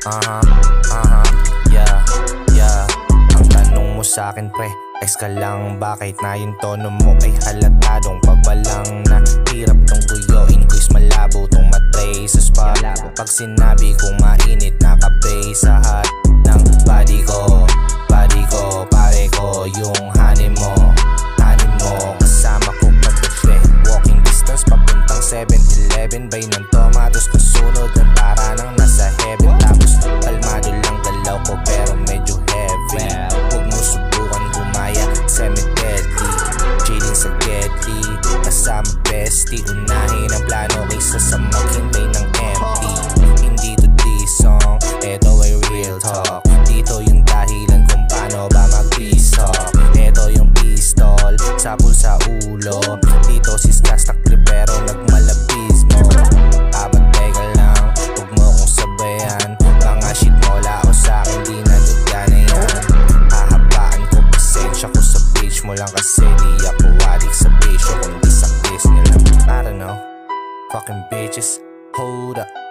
Yeah. Ang tanong mo sa'kin pre, ex ka lang, bakit na yung tono mo ay halatadong pabalang na hirap tong tuyuin ko'y malabo tong matray sa spot. Pag sinabi kong mainit, nakapay sa hat ng body ko, pare ko yung honey mo kasama ko pagdating. Walking distance papuntang 7-Eleven, bay ng tomatos kasunod ng para nang nasa heaven. Tapos kalmado lang galaw ko pero medyo heavy. Huwag mo subukan gumaya, semi-deadly, chilling sa Gedli kasama bestie. Unahin ang plano kaysa sa maghintay ng empty. Hindi to this song, eto ay real talk. Dito yung dahilan kung paano ba mag-peace talk. Eto yung pistol, sapul sa ulo. Dito si Skastak pero nagmalabis mo. Abantay ka lang, huwag mo kong sabayan. Mga shit mo lao sa'kin, di na dugana yan. Hahabaan ko pasensya ko sa page mo lang kasi di ako adik sa bisyo kundi sa kiss nila. I don't know, fucking bitches, hold up.